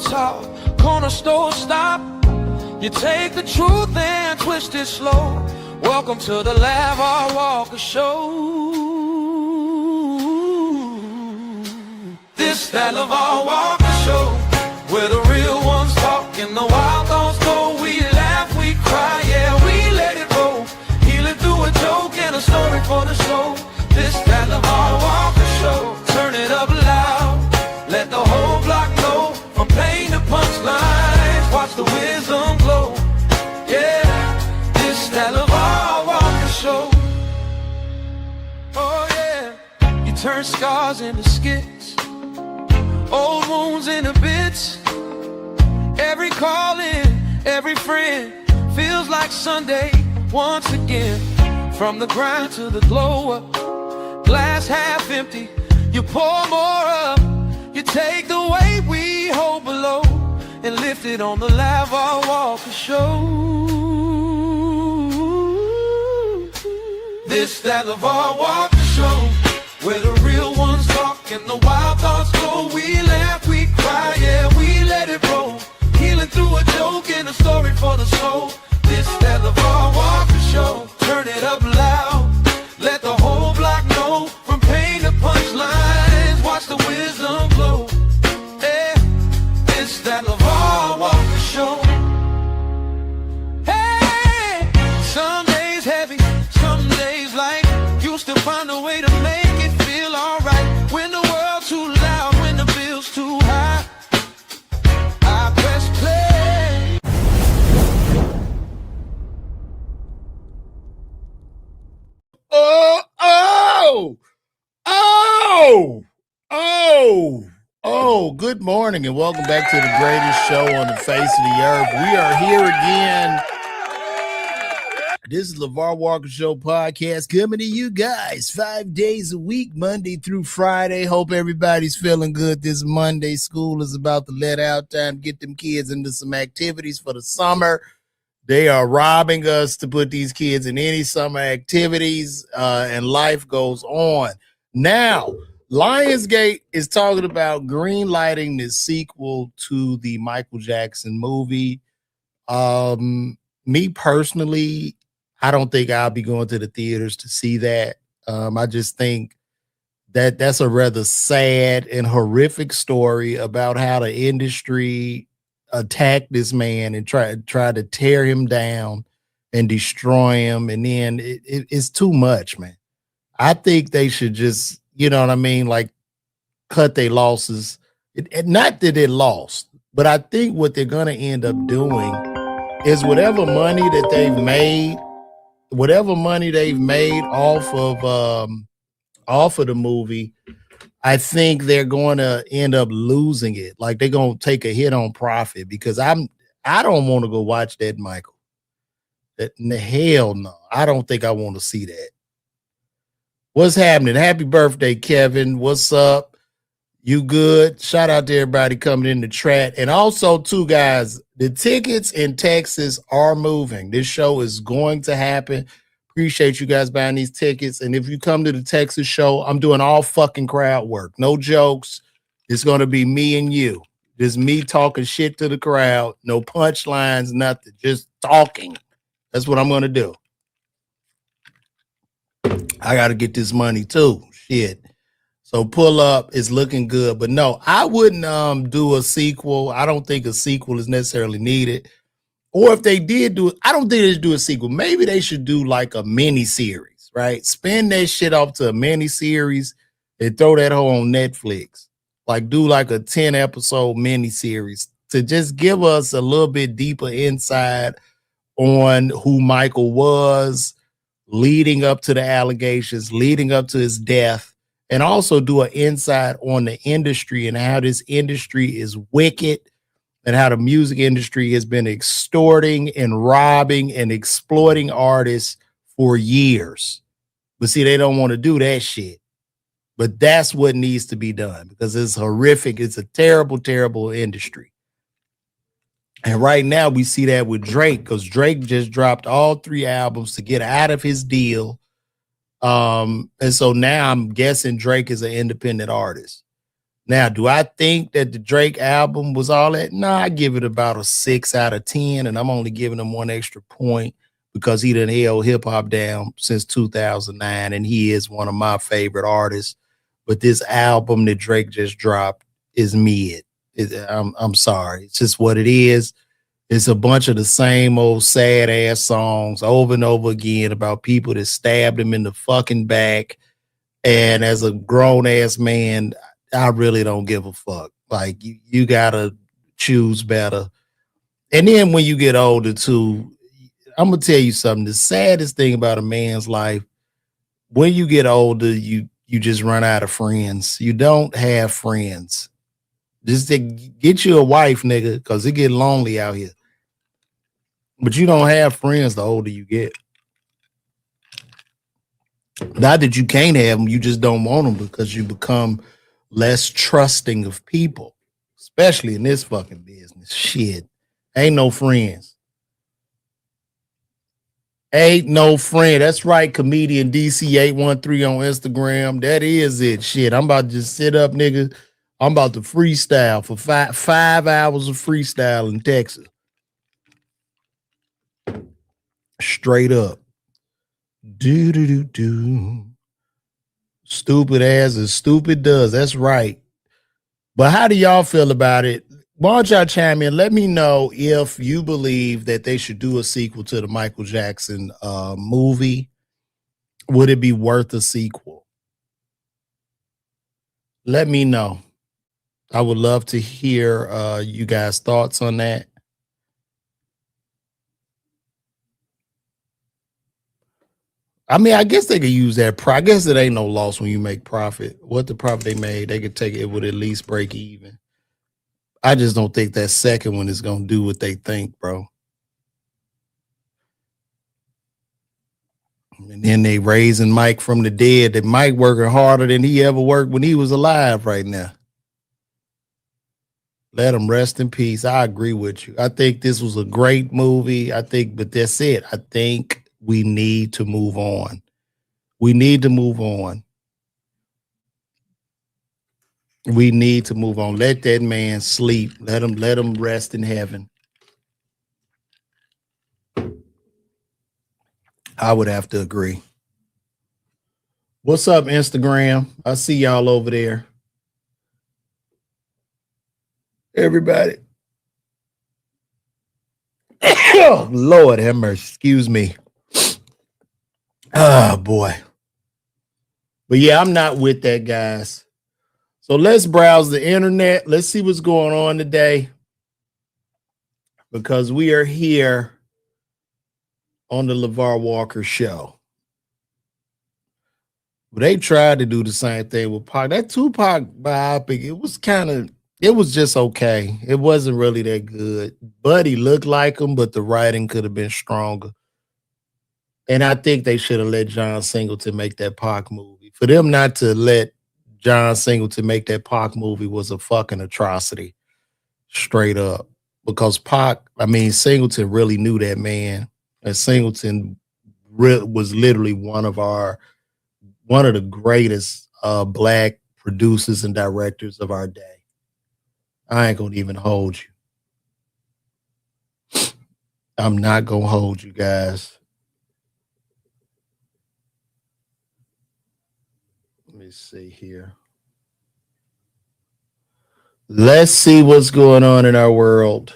top, corner store stop. You take the truth and twist it slow. Welcome to the LeVar Walker Show. This that LeVar Walker Show, where the real ones talk and the wild thoughts go. We laugh, we cry, yeah, we let it roll. Heal it through a joke and a story for the soul. This that LeVar Walker Show. Turn it up loud, let the whole block know. From pain to punchlines, watch the wisdom glow. Yeah, this that LeVar Walker Show. Oh yeah, you turn scars into skits, old wounds into bits. Every call in, every friend feels like Sunday once again. From the grind to the glow up, glass half empty, you pour more up. You take the weight we hold below and lift it on the LeVar Walker Show. This that LeVar Walker Show, where the real ones talk and the wild thoughts go. We laugh, we cry, yeah, we let it roll. Healing through a joke and a story for the soul. This that LeVar Walker Show. Turn it up loud, let the whole block know. From pain to punchlines, watch the wisdom glow. Yeah, this that LeVar Walker Show. Hey, some days heavy, some days light. You still find a way to make it feel alright. When the world's too loud, when the bill's too high, I press play. Good morning and welcome back to the greatest show on the face of the earth. We are here again. This is LeVar Walker Show podcast coming to you guys 5 days a week, Monday through Friday. Hope everybody's feeling good this Monday. School is about to let out, time to get them kids into some activities for the summer. They are robbing us to put these kids in any summer activities, and life goes on. Now, Lionsgate is talking about greenlighting the sequel to the Michael Jackson movie. Me personally, I don't think I'll be going to the theaters to see that. I just think that that's a rather sad and horrific story about how the industry attacked this man and try to tear him down and destroy him. And then it's too much, man. I think they should just, you know what I mean? Like cut their losses. Not that they lost, but I think what they're going to end up doing is whatever money they've made off of the movie, I think they're going to end up losing it. Like they're going to take a hit on profit because I don't want to go watch that Michael. Hell no. I don't think I want to see that. What's happening? Happy birthday, Kevin. What's up? You good? Shout out to everybody coming in the chat. And also, too, guys, the tickets in Texas are moving. This show is going to happen. Appreciate you guys buying these tickets. And if you come to the Texas show, I'm doing all fucking crowd work. No jokes. It's going to be me and you. Just me talking shit to the crowd. No punchlines, nothing. Just talking. That's what I'm going to do. I got to get this money too. Shit. So pull up. It's looking good. But no, I wouldn't do a sequel. I don't think a sequel is necessarily needed. Or if they did do it, I don't think they should do a sequel. Maybe they should do like a mini series, right? Spin that shit off to a mini series and throw that hoe on Netflix. Like do like a 10 episode mini series to just give us a little bit deeper insight on who Michael was, leading up to the allegations, leading up to his death, and also do an insight on the industry and how this industry is wicked and how the music industry has been extorting and robbing and exploiting artists for years. But see, they don't want to do that shit. But that's what needs to be done because it's horrific. It's a terrible, terrible industry. And right now we see that with Drake because Drake just dropped all 3 albums to get out of his deal. And so now I'm guessing Drake is an independent artist. Now, do I think that the Drake album was all that? No, I give it about a 6 out of 10, and I'm only giving him one extra point because he done held hip hop down since 2009, and he is one of my favorite artists. But this album that Drake just dropped is mid. I'm sorry, it's just what it is. It's a bunch of the same old sad ass songs over and over again about people that stabbed him in the fucking back. And as a grown ass man, I really don't give a fuck. Like you gotta choose better. And then when you get older too, I'm gonna tell you something. The saddest thing about a man's life, when you get older, you just run out of friends. You don't have friends. Just to get you a wife, nigga, because it get lonely out here. But you don't have friends the older you get. Not that you can't have them, you just don't want them because you become less trusting of people, especially in this fucking business. Shit. Ain't no friends. Ain't no friend. That's right, comedian DC813 on Instagram. That is it. Shit. I'm about to just sit up, nigga. I'm about to freestyle for 5 hours of freestyle in Texas. Straight up. Do do do do. Stupid as is stupid does. That's right. But how do y'all feel about it? Why don't y'all chime in? Let me know if you believe that they should do a sequel to the Michael Jackson movie. Would it be worth a sequel? Let me know. I would love to hear you guys' thoughts on that. I mean, I guess they could use that. I guess it ain't no loss when you make profit. What the profit they made, they could take it would at least break even. I just don't think that second one is gonna do what they think, bro. And then they raising Mike from the dead. That Mike working harder than he ever worked when he was alive right now. Let him rest in peace. I agree with you. I think this was a great movie. But that's it. I think we need to move on. We need to move on. We need to move on. Let that man sleep. Let him rest in heaven. I would have to agree. What's up, Instagram? I see y'all over there. Everybody. Oh, Lord have mercy. Excuse me. Oh, boy. But yeah, I'm not with that, guys. So let's browse the internet. Let's see what's going on today. Because we are here on the LeVar Walker show. But they tried to do the same thing with Pac. That Tupac biopic, it was just okay. It wasn't really that good. Buddy looked like him, but the writing could have been stronger. And I think they should have let John Singleton make that Pac movie. For them not to let John Singleton make that Pac movie was a fucking atrocity. Straight up. Because Singleton really knew that man. And Singleton was literally one of the greatest black producers and directors of our day. I ain't gonna even hold you. I'm not gonna hold you guys. Let me see here. Let's see what's going on in our world.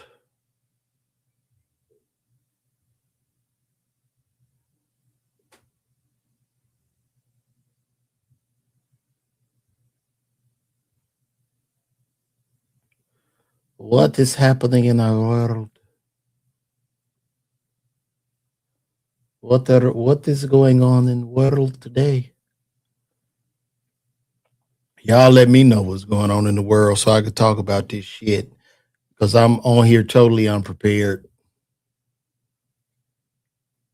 What is happening in our world? What is going on in the world today? Y'all let me know what's going on in the world so I could talk about this shit. Because I'm on here totally unprepared.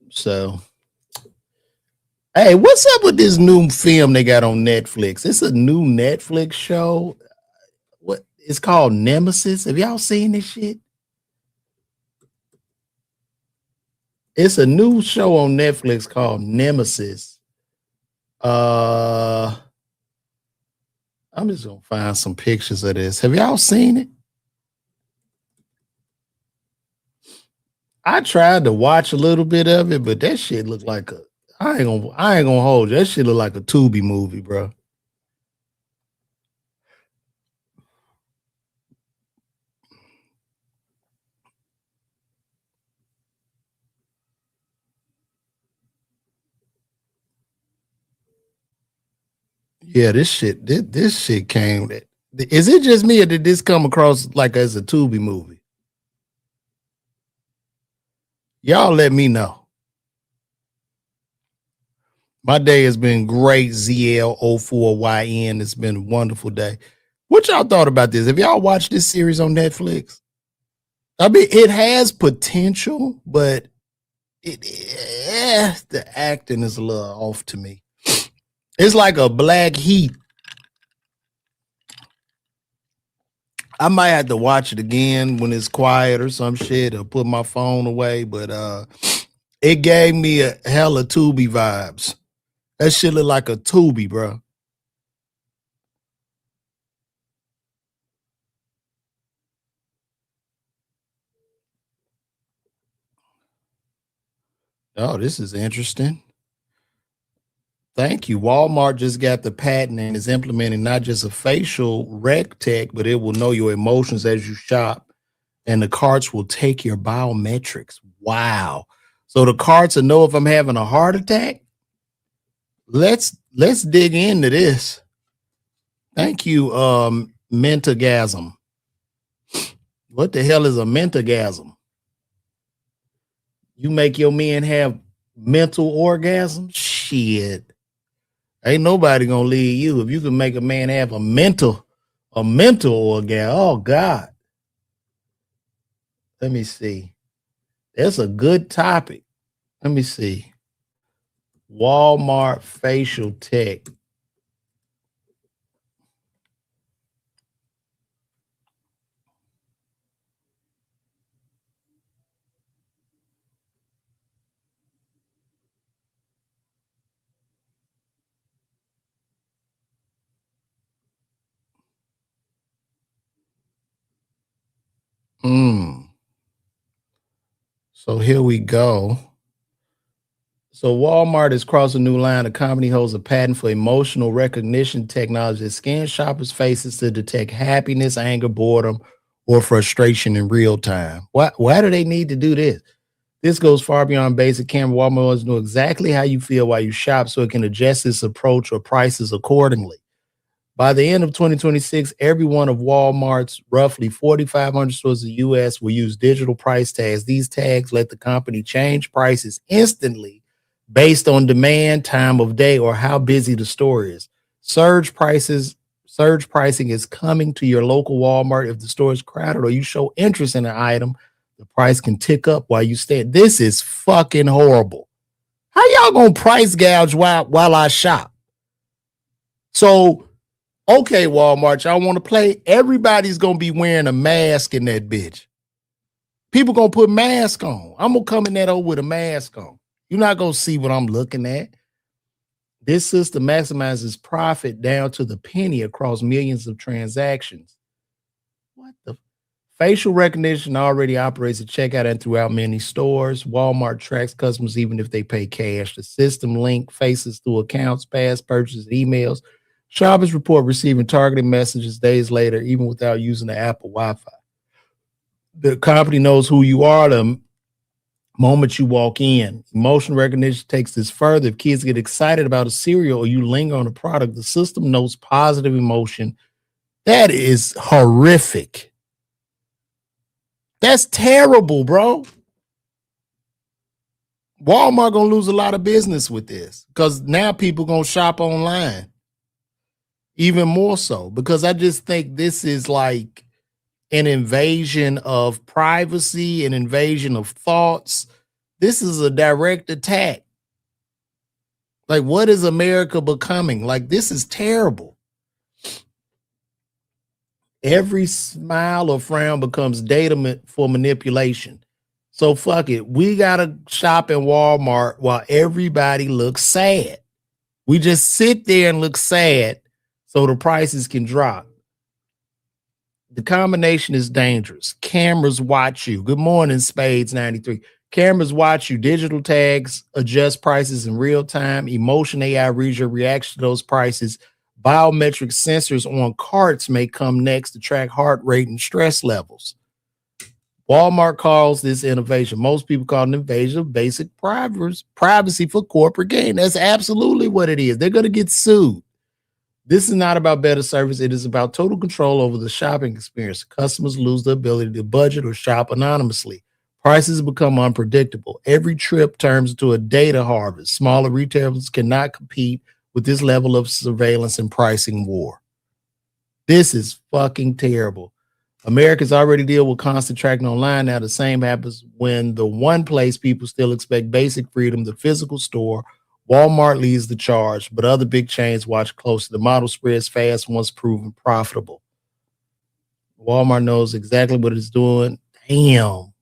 So, hey, what's up with this new film they got on Netflix? It's a new Netflix show. What it's called Nemesis. Have y'all seen this shit? It's a new show on Netflix called Nemesis. I'm just gonna find some pictures of this. Have y'all seen it? I tried to watch a little bit of it, but that shit looked like a. I ain't gonna hold you. That shit look like a Tubi movie, bro. Yeah, this shit came. Is it just me or did this come across like as a Tubi movie? Y'all let me know. My day has been great, ZL04YN. It's been a wonderful day. What y'all thought about this? Have y'all watched this series on Netflix? I mean, it has potential, but the acting is a little off to me. It's like a Black Heat. I might have to watch it again when it's quiet or some shit, or put my phone away. But it gave me a hella Tubi vibes. That shit look like a Tubi, bro. Oh, this is interesting. Thank you. Walmart just got the patent and is implementing not just a facial rec tech, but it will know your emotions as you shop, and the carts will take your biometrics. Wow. So the carts will know if I'm having a heart attack. Let's dig into this. Thank you, Mentagasm. What the hell is a mentagasm? You make your men have mental orgasms? Shit. Ain't nobody gonna leave you if you can make a man have a mental orgasm. Oh God. Let me see. That's a good topic. Let me see. Walmart facial tech. So here we go. So Walmart has crossed a new line. The company holds a patent for emotional recognition technology that scans shoppers' faces to detect happiness, anger, boredom, or frustration in real time. Why do they need to do this? This goes far beyond basic camera. Walmart wants to know exactly how you feel while you shop so it can adjust its approach or prices accordingly. By the end of 2026, every one of Walmart's roughly 4,500 stores in the U.S. will use digital price tags. These tags let the company change prices instantly based on demand, time of day, or how busy the store is. Surge pricing is coming to your local Walmart. If the store is crowded or you show interest in an item, the price can tick up while you stand. This is fucking horrible. How y'all gonna price gouge while I shop? So, okay, Walmart, y'all want to play? Everybody's gonna be wearing a mask in that bitch. People gonna put masks on. I'm gonna come in that over with a mask on. You're not gonna see what I'm looking at. This system maximizes profit down to the penny across millions of transactions. What the? Facial recognition already operates at checkout and throughout many stores. Walmart tracks customers even if they pay cash. The system link faces through accounts, past purchases, emails. Shoppers report receiving targeted messages days later, even without using the Apple Wi-Fi. The company knows who you are the moment you walk in. Emotion recognition takes this further. If kids get excited about a cereal or you linger on a product, the system knows positive emotion. That is horrific. That's terrible, bro. Walmart gonna lose a lot of business with this because now people gonna shop online even more so, because I just think this is like an invasion of privacy, an invasion of thoughts. This is a direct attack. Like, what is America becoming? Like, this is terrible. Every smile or frown becomes data for manipulation. So fuck it. We gotta shop in Walmart while everybody looks sad. We just sit there and look sad so the prices can drop. The combination is dangerous. Cameras watch you. Good morning, Spades 93. Cameras watch you. Digital tags adjust prices in real time. Emotion AI reads your reaction to those prices. Biometric sensors on carts may come next to track heart rate and stress levels. Walmart calls this innovation. Most people call it an invasion of basic privacy for corporate gain. That's absolutely what it is. They're going to get sued. This is not about better service. It is about total control over the shopping experience. Customers lose the ability to budget or shop anonymously. Prices become unpredictable. Every trip turns into a data harvest. Smaller retailers cannot compete with this level of surveillance and pricing war. This is fucking terrible. Americans already deal with constant tracking online. Now the same happens when the one place people still expect basic freedom, the physical store. Walmart leads the charge, but other big chains watch closely. The model spreads fast once proven profitable. Walmart knows exactly what it's doing. Damn.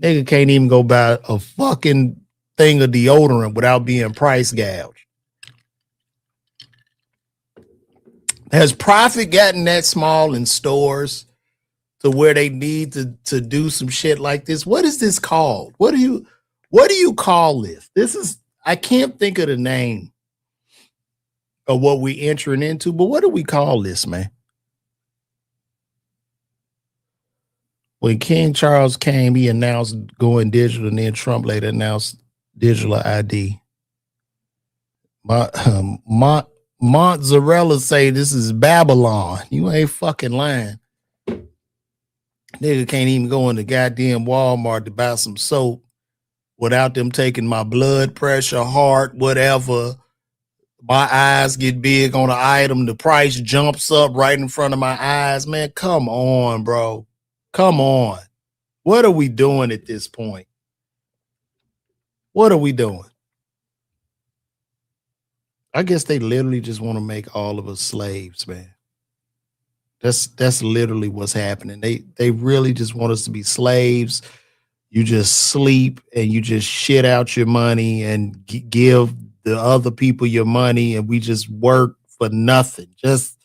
Nigga can't even go buy a fucking thing of deodorant without being price gouged. Has profit gotten that small in stores to where they need to do some shit like this? What is this called? What do you call this? This is, I can't think of the name of what we entering into, but what do we call this, man? When King Charles came, he announced going digital, and then Trump later announced digital ID. Mozzarella say this is Babylon. You ain't fucking lying. Nigga can't even go in the goddamn Walmart to buy some soap without them taking my blood pressure, heart, whatever. My eyes get big on the item. The price jumps up right in front of my eyes. Man, come on, bro. Come on. What are we doing at this point? What are we doing? I guess they literally just want to make all of us slaves, man. That's literally what's happening. They really just want us to be slaves. You just sleep and you just shit out your money and give the other people your money, and we just work for nothing, just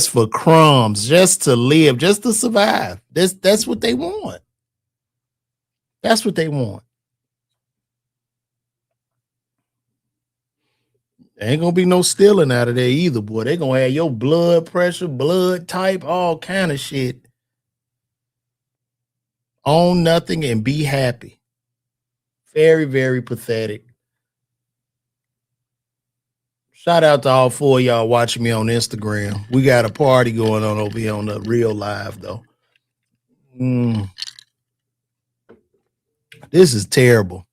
for crumbs, just to live, just to survive. That's what they want. That's what they want. Ain't gonna be no stealing out of there either, boy. They gonna have your blood pressure, blood type, all kind of shit. Own nothing and be happy. Very, very pathetic. Shout out to all four of y'all watching me on Instagram. We got a party going on over here on the real live, though. This is terrible.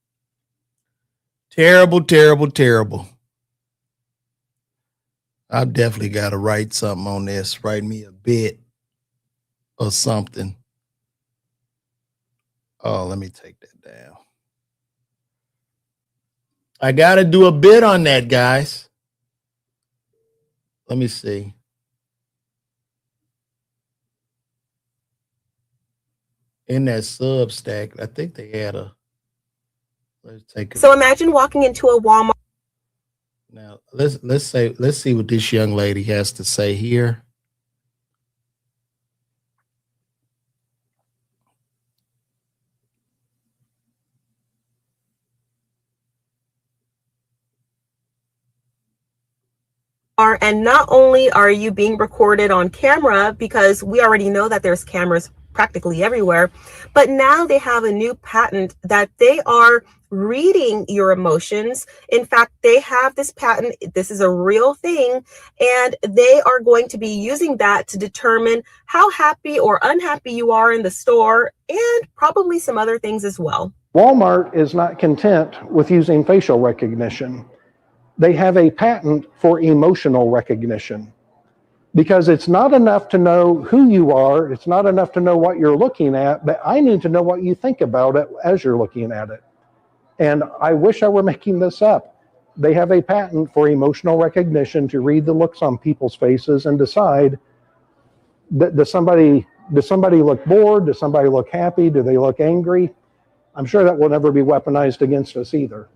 Terrible, terrible, terrible. I've definitely got to write something on this. Write me a bit or something. Oh, let me take that down. I got to do a bit on that, guys. Let me see. In that Substack, I think they had a. Let's take. So imagine walking into a Walmart. Now let's see what this young lady has to say here. And not only are you being recorded on camera, because we already know that there's cameras practically everywhere, but now they have a new patent that they are reading your emotions. In fact, they have this patent. This is a real thing, and they are going to be using that to determine how happy or unhappy you are in the store, and probably some other things as well. Walmart is not content with using facial recognition. They have a patent for emotional recognition, because it's not enough to know who you are. It's not enough to know what you're looking at, but I need to know what you think about it as you're looking at it. And I wish I were making this up. They have a patent for emotional recognition to read the looks on people's faces and decide, does somebody look bored? Does somebody look happy? Do they look angry? I'm sure that will never be weaponized against us either.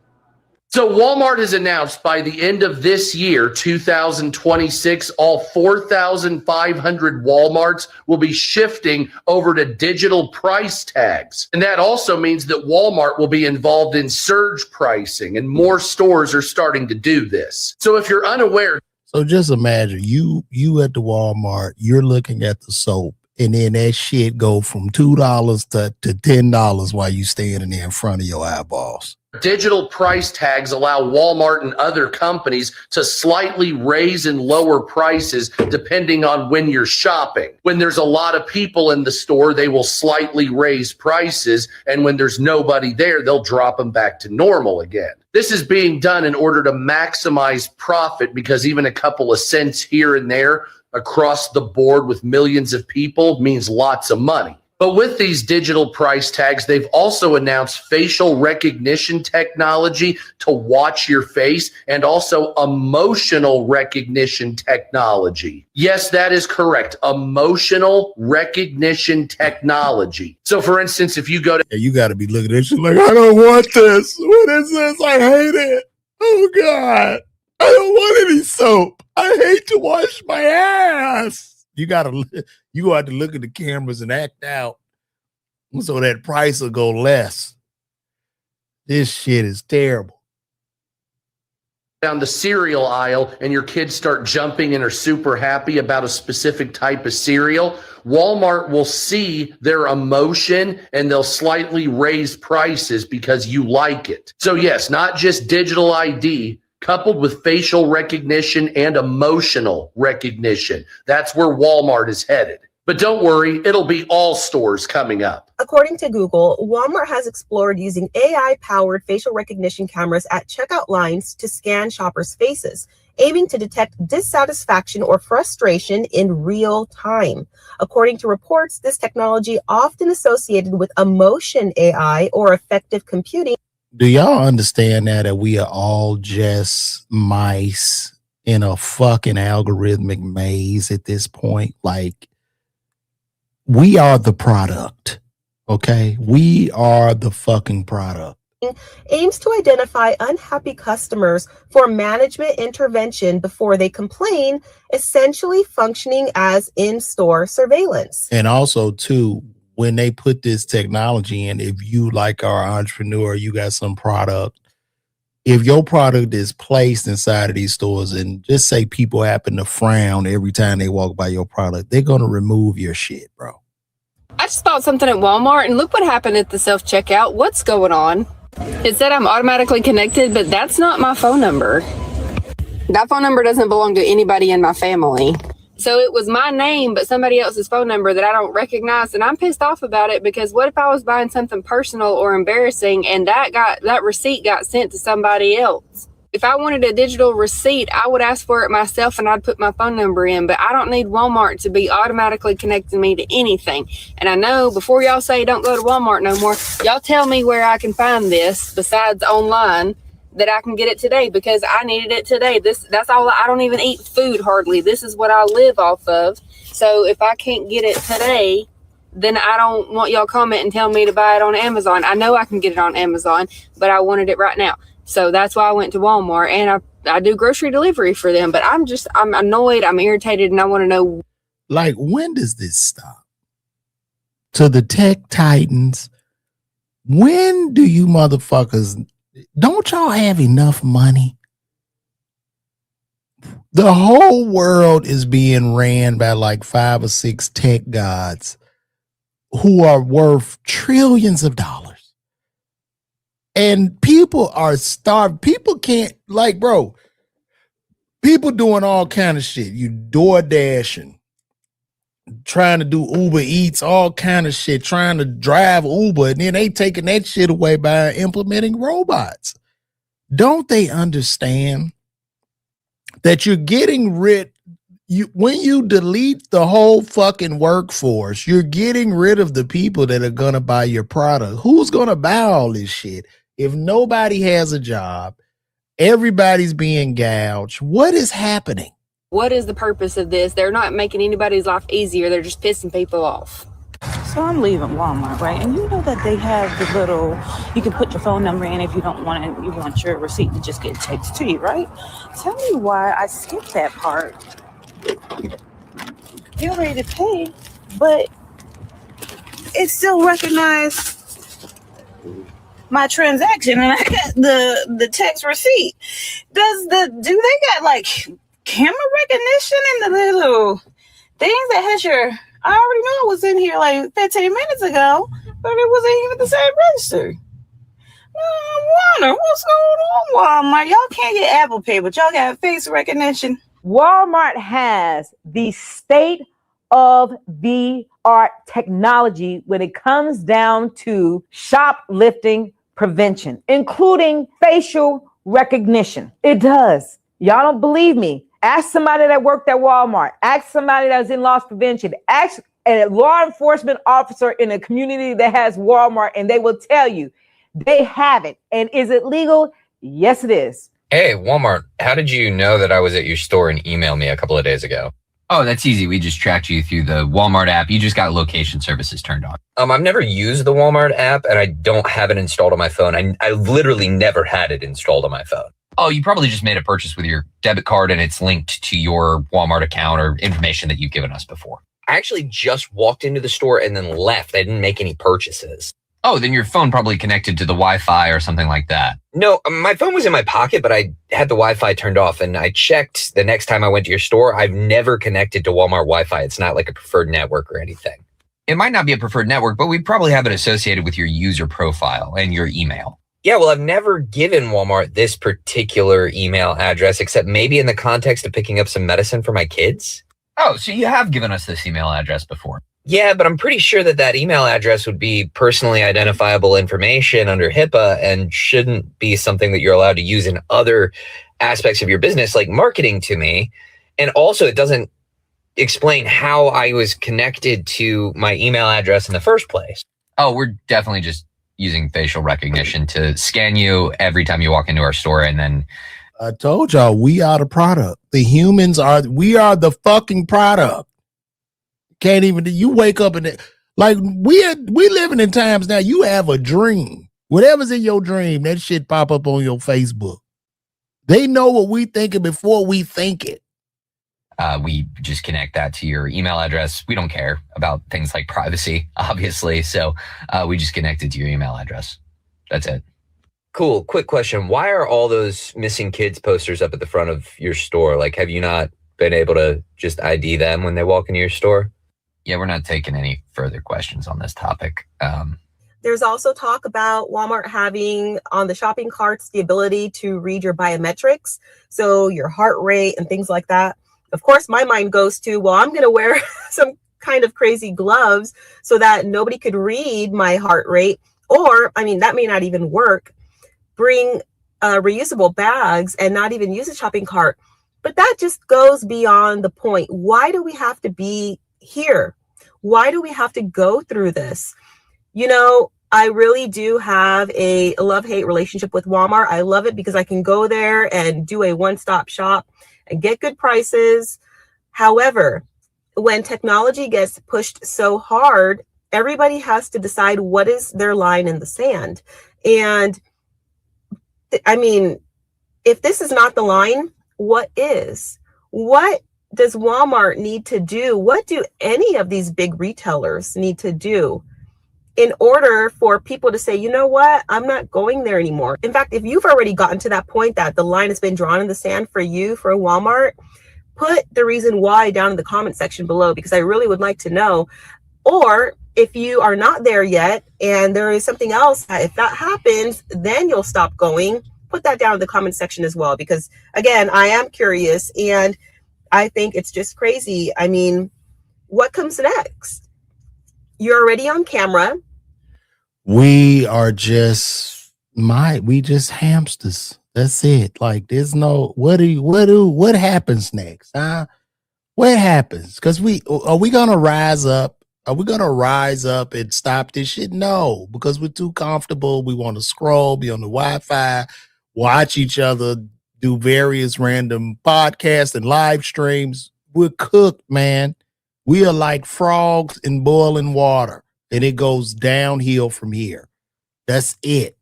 So Walmart has announced by the end of this year, 2026, all 4,500 Walmarts will be shifting over to digital price tags. And that also means that Walmart will be involved in surge pricing, and more stores are starting to do this. So if you're unaware. So just imagine you at the Walmart, you're looking at the soap, and then that shit go from $2 to $10 while you standing there in front of your eyeballs. Digital price tags allow Walmart and other companies to slightly raise and lower prices depending on when you're shopping. When there's a lot of people in the store, they will slightly raise prices, and when there's nobody there, they'll drop them back to normal again. This is being done in order to maximize profit, because even a couple of cents here and there across the board with millions of people means lots of money. But with these digital price tags, they've also announced facial recognition technology to watch your face, and also emotional recognition technology. Yes, that is correct. Emotional recognition technology. So for instance, if you go to... You got to be looking at shit like, I don't want this. What is this? I hate it. Oh, God. I don't want any soap. I hate to wash my ass. You go out to look at the cameras and act out so that price will go less. This shit is terrible. Down the cereal aisle and your kids start jumping and are super happy about a specific type of cereal, Walmart will see their emotion and they'll slightly raise prices because you like it. So yes, not just digital ID, coupled with facial recognition and emotional recognition. That's where Walmart is headed. But don't worry, it'll be all stores coming up. According to Google, Walmart has explored using AI-powered facial recognition cameras at checkout lines to scan shoppers' faces, aiming to detect dissatisfaction or frustration in real time. According to reports, this technology, often associated with emotion AI or affective computing. Do y'all understand that we are all just mice in a fucking algorithmic maze at this point? Like, we are the product, okay? We are the fucking product. Aims to identify unhappy customers for management intervention before they complain, essentially functioning as in-store surveillance. And also, too, when they put this technology in, if you like our entrepreneur, you got some product, if your product is placed inside of these stores and just say people happen to frown every time they walk by your product, they're going to remove your shit, bro. I just bought something at Walmart and look what happened at the self-checkout. What's going on? It said I'm automatically connected, but that's not my phone number. That phone number doesn't belong to anybody in my family. So it was my name, but somebody else's phone number that I don't recognize. And I'm pissed off about it because what if I was buying something personal or embarrassing and that receipt got sent to somebody else? If I wanted a digital receipt, I would ask for it myself and I'd put my phone number in, but I don't need Walmart to be automatically connecting me to anything. And I know before y'all say don't go to Walmart no more, y'all tell me where I can find this besides online that I can get it today, because I needed it today. That's all. I don't even eat food hardly. This is what I live off of. So if I can't get it today, then I don't want y'all comment and tell me to buy it on Amazon. I know I can get it on Amazon, but I wanted it right now. So that's why I went to Walmart, and I do grocery delivery for them, but I'm annoyed, I'm irritated, and I want to know. Like, when does this stop? To the tech titans, when do you motherfuckers, don't y'all have enough money? The whole world is being ran by like 5 or 6 tech gods who are worth trillions of dollars. And people are starved. People can't, like, bro, people doing all kind of shit. You door dashing, trying to do Uber Eats, all kind of shit, trying to drive Uber, and then they taking that shit away by implementing robots. Don't they understand that you're getting rid, when you delete the whole fucking workforce, you're getting rid of the people that are going to buy your product. Who's going to buy all this shit? If nobody has a job, everybody's being gouged. What is happening? What is the purpose of this? They're not making anybody's life easier. They're just pissing people off. So I'm leaving Walmart, right? And you know that they have the little, you can put your phone number in if you don't want it, you want your receipt to just get texted to you, right? Tell me why I skipped that part. You're ready to pay, but it still recognized my transaction and I got the text receipt. Do they got like camera recognition in the little thing that has your, I already know it was in here like 15 minutes ago, but it wasn't even the same register. I wonder what's going on, Walmart. Y'all can't get Apple Pay, but y'all got face recognition. Walmart has the state of the art technology when it comes down to shoplifting prevention, including facial recognition. It does. Y'all don't believe me? Ask somebody that worked at Walmart. Ask somebody that was in loss prevention. Ask a law enforcement officer in a community that has Walmart, and they will tell you they have it. And is it legal? Yes, it is. Hey, Walmart, how did you know that I was at your store and emailed me a couple of days ago? Oh, that's easy. We just tracked you through the Walmart app. You just got location services turned on. I've never used the Walmart app and I don't have it installed on my phone. I literally never had it installed on my phone. Oh, you probably just made a purchase with your debit card and it's linked to your Walmart account or information that you've given us before. I actually just walked into the store and then left. I didn't make any purchases. Oh, then your phone probably connected to the Wi-Fi or something like that. No, my phone was in my pocket, but I had the Wi-Fi turned off and I checked the next time I went to your store. I've never connected to Walmart Wi-Fi. It's not like a preferred network or anything. It might not be a preferred network, but we probably have it associated with your user profile and your email. Yeah, well, I've never given Walmart this particular email address, except maybe in the context of picking up some medicine for my kids. Oh, so you have given us this email address before. Yeah, but I'm pretty sure that email address would be personally identifiable information under HIPAA and shouldn't be something that you're allowed to use in other aspects of your business, like marketing to me. And also, it doesn't explain how I was connected to my email address in the first place. Oh, we're definitely just using facial recognition to scan you every time you walk into our store. And then I told y'all, we are the product. We are the fucking product. Can't even, you wake up and like we living in times now, you have a dream. Whatever's in your dream, that shit pop up on your Facebook. They know what we thinking before we think it. We just connect that to your email address. We don't care about things like privacy, obviously. So we just connect it to your email address. That's it. Cool. Quick question. Why are all those missing kids posters up at the front of your store? Like, have you not been able to just ID them when they walk into your store? Yeah, we're not taking any further questions on this topic. There's also talk about Walmart having on the shopping carts the ability to read your biometrics, so your heart rate and things like that. Of course, my mind goes to, well, I'm going to wear some kind of crazy gloves so that nobody could read my heart rate. Or, I mean, that may not even work. Bring reusable bags and not even use a shopping cart. But that just goes beyond the point. Why do we have to be here? Why do we have to go through this? You know, I really do have a love-hate relationship with Walmart. I love it because I can go there and do a one-stop shop and get good prices. However, when technology gets pushed so hard, everybody has to decide what is their line in the sand. And I mean, if this is not the line, what is? What does Walmart need to do? What do any of these big retailers need to do in order for people to say, you know what, I'm not going there anymore? In fact, if you've already gotten to that point that the line has been drawn in the sand for you, for Walmart, put the reason why down in the comment section below, because I really would like to know. Or if you are not there yet and there is something else, that if that happens, then you'll stop going, put that down in the comment section as well. Because again, I am curious and I think it's just crazy. I mean, what comes next? You're already on camera. We are just hamsters. That's it. Like, there's no, what happens next? Huh? What happens? Because are we going to rise up? Are we going to rise up and stop this shit? No, because we're too comfortable. We want to scroll, be on the Wi-Fi, watch each other, do various random podcasts and live streams. We're cooked, man. We are like frogs in boiling water, and it goes downhill from here. That's it.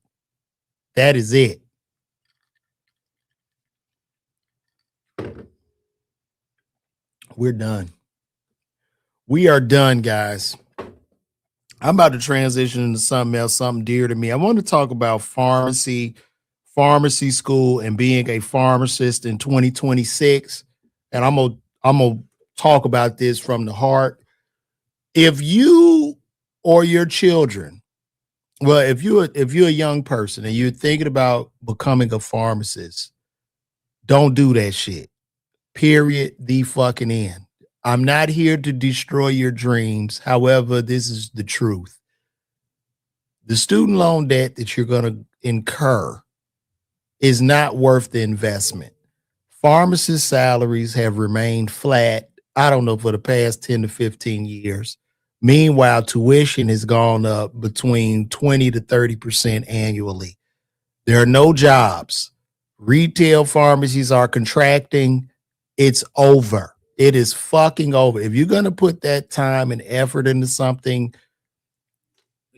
That is it. We're done. We are done, guys. I'm about to transition into something else, something dear to me. I want to talk about pharmacy school, and being a pharmacist in 2026. And I'm gonna talk about this from the heart. If you or your children, well, if you're a young person and you're thinking about becoming a pharmacist, don't do that shit. Period. The fucking end. I'm not here to destroy your dreams. However, this is the truth. The student loan debt that you're going to incur is not worth the investment. Pharmacist salaries have remained flat, I don't know, for the past 10 to 15 years. Meanwhile, tuition has gone up between 20 to 30% annually. There are no jobs. Retail pharmacies are contracting. It's over. It is fucking over. If you're going to put that time and effort into something,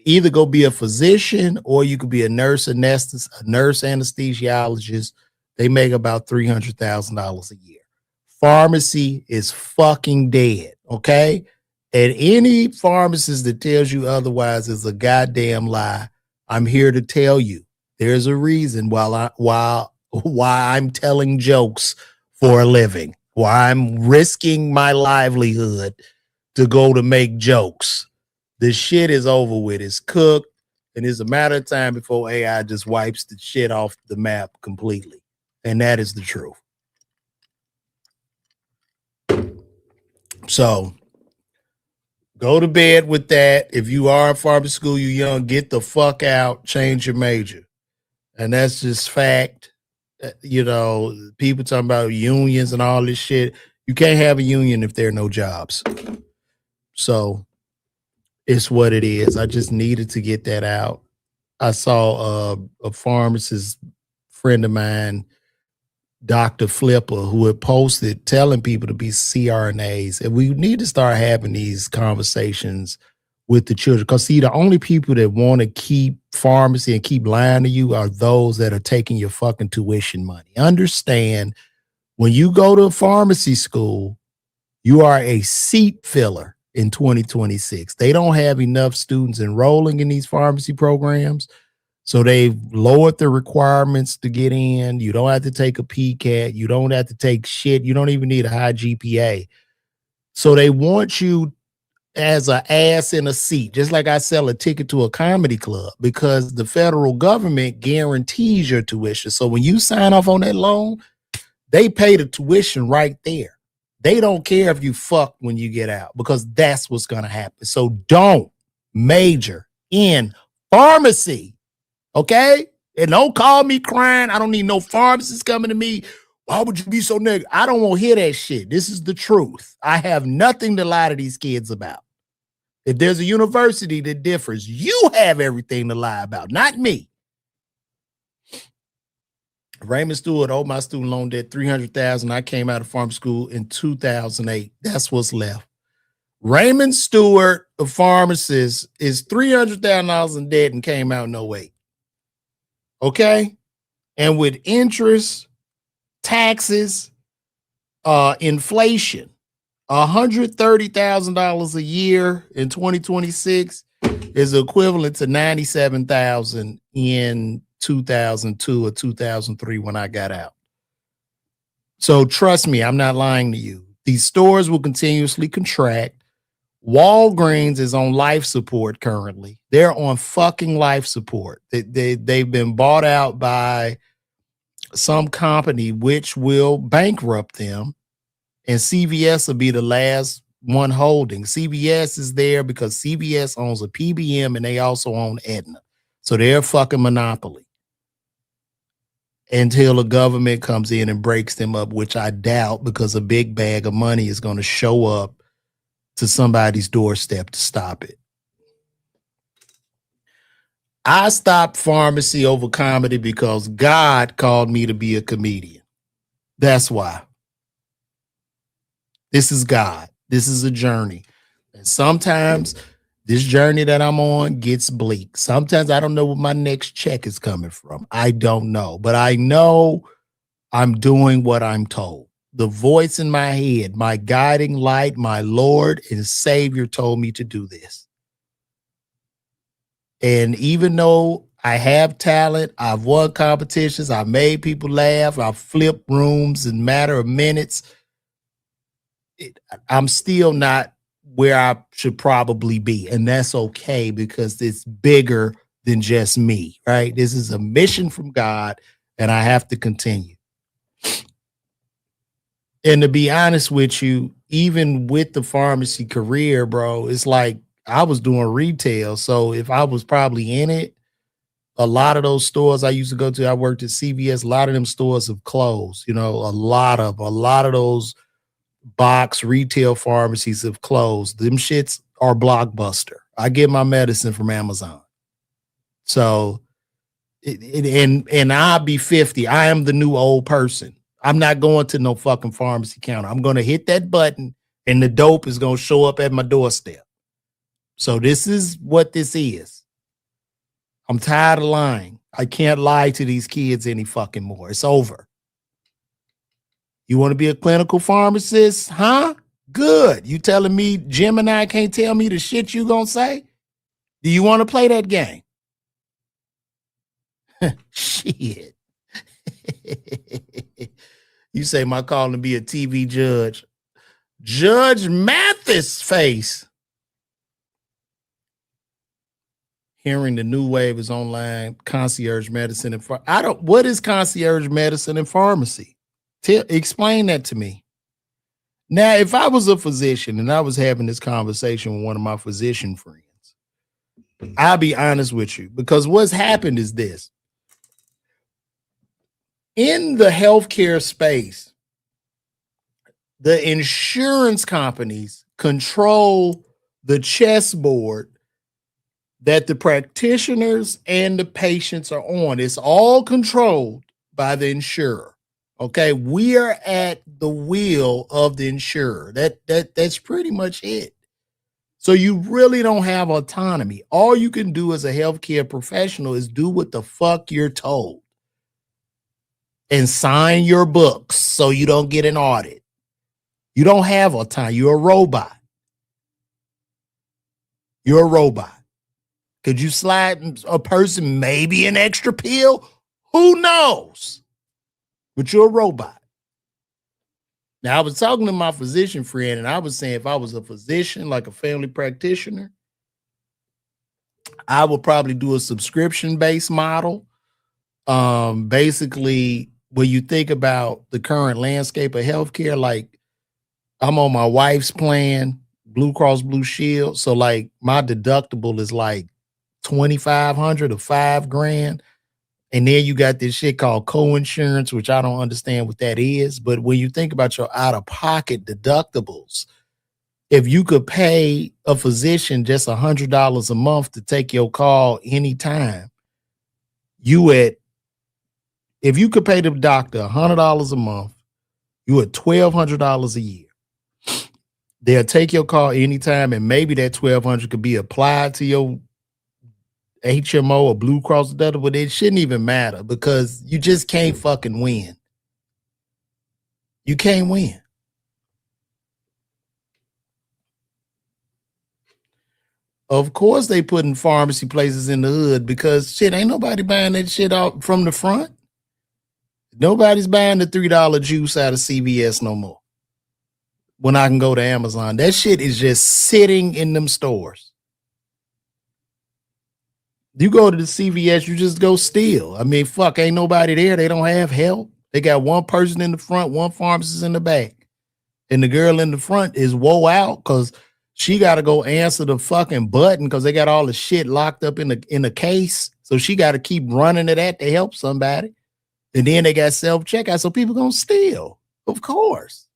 either go be a physician or you could be a nurse anesthesiologist. They make about $300,000 a year. Pharmacy is fucking dead, okay? And any pharmacist that tells you otherwise is a goddamn lie. I'm here to tell you there's a reason why I'm telling jokes for a living, why I'm risking my livelihood to go to make jokes. The shit is over with. It's cooked, and it's a matter of time before AI just wipes the shit off the map completely. And that is the truth. So go to bed with that. If you are in pharmacy school, you're young, get the fuck out, change your major. And that's just fact. You know, people talking about unions and all this shit. You can't have a union if there are no jobs. So it's what it is. I just needed to get that out. I saw a pharmacist friend of mine, Dr. Flipper, who had posted telling people to be CRNAs. And we need to start having these conversations with the children. Because, see, the only people that want to keep pharmacy and keep lying to you are those that are taking your fucking tuition money. Understand, when you go to pharmacy school, you are a seat filler in 2026. They don't have enough students enrolling in these pharmacy programs. So they've lowered the requirements to get in. You don't have to take a PCAT. You don't have to take shit. You don't even need a high GPA. So they want you as an ass in a seat, just like I sell a ticket to a comedy club, because the federal government guarantees your tuition. So when you sign off on that loan, they pay the tuition right there. They don't care if you fuck when you get out, because that's what's going to happen. So don't major in pharmacy. Okay? And don't call me crying. I don't need no pharmacists coming to me. Why would you be so negative? I don't want to hear that shit. This is the truth. I have nothing to lie to these kids about. If there's a university that differs, you have everything to lie about, not me. Raymond Stewart owed my student loan debt $300,000. I came out of farm school in 2008. That's what's left. Raymond Stewart, a pharmacist, is $300,000 in debt and came out in 08. Okay? And with interest, taxes, inflation, $130,000 a year in 2026 is equivalent to $97,000 in 2002 or 2003 when I got out. So trust me, I'm not lying to you. These stores will continuously contract. Walgreens is on life support currently. They're on fucking life support. They've been bought out by some company which will bankrupt them. And CVS will be the last one holding. CVS is there because CVS owns a PBM and they also own Aetna. So they're a fucking monopoly until the government comes in and breaks them up, which I doubt, because a big bag of money is going to show up to somebody's doorstep to stop it. I stopped pharmacy over comedy because God called me to be a comedian. That's why. This is God. This is a journey. And sometimes this journey that I'm on gets bleak. Sometimes I don't know where my next check is coming from. I don't know, but I know I'm doing what I'm told. The voice in my head, my guiding light, my Lord and Savior told me to do this. And even though I have talent, I've won competitions, I've made people laugh, I've flipped rooms in a matter of minutes, I'm still not where I should probably be. And that's okay because it's bigger than just me, right? This is a mission from God and I have to continue. And to be honest with you, even with the pharmacy career, bro, it's like I was doing retail. So if I was probably in it, a lot of those stores I used to go to, I worked at CVS, a lot of them stores have closed. You know, a lot of those box retail pharmacies have closed. Them shits are Blockbuster. I get my medicine from Amazon. So, and I'll be 50. I am the new old person. I'm not going to no fucking pharmacy counter. I'm going to hit that button and the dope is going to show up at my doorstep. So this is what this is. I'm tired of lying. I can't lie to these kids any fucking more. It's over. You want to be a clinical pharmacist? Huh? Good. You telling me Gemini can't tell me the shit you gonna say? Do you want to play that game? Shit. You say my calling to be a TV judge. Judge Mathis face. Hearing the new wave is online, concierge medicine and what is concierge medicine and pharmacy? Explain that to me. Now, if I was a physician and I was having this conversation with one of my physician friends, I'll be honest with you, because what's happened is this. In the healthcare space, the insurance companies control the chessboard that the practitioners and the patients are on. It's all controlled by the insurer. Okay, we are at the will of the insurer. That's pretty much it. So you really don't have autonomy. All you can do as a healthcare professional is do what the fuck you're told and sign your books so you don't get an audit. You don't have autonomy. You're a robot. You're a robot. Could you slide a person maybe an extra pill? Who knows? But you're a robot. Now, I was talking to my physician friend, and I was saying if I was a physician, like a family practitioner, I would probably do a subscription-based model. Basically, when you think about the current landscape of healthcare, like I'm on my wife's plan, Blue Cross Blue Shield. So like my deductible is like $2,500 or $5,000. And then you got this shit called co-insurance, which I don't understand what that is. But when you think about your out-of-pocket deductibles, if you could pay a physician just $100 a month to take your call anytime, if you could pay the doctor $100 a month, you at $1,200 a year. They'll take your call anytime, and maybe that $1,200 could be applied to your HMO or Blue Cross deductible, but it shouldn't even matter because you just can't fucking win. You can't win. Of course they putting pharmacy places in the hood because shit, ain't nobody buying that shit out from the front. Nobody's buying the $3 juice out of CVS no more. When I can go to Amazon, that shit is just sitting in them stores. You go to the CVS, you just go steal. I mean, fuck, ain't nobody there. They don't have help. They got one person in the front, one pharmacist in the back. And the girl in the front is woe out because she got to go answer the fucking button because they got all the shit locked up in the case. So she got to keep running to that to help somebody. And then they got self-checkout. So people going to steal. Of course.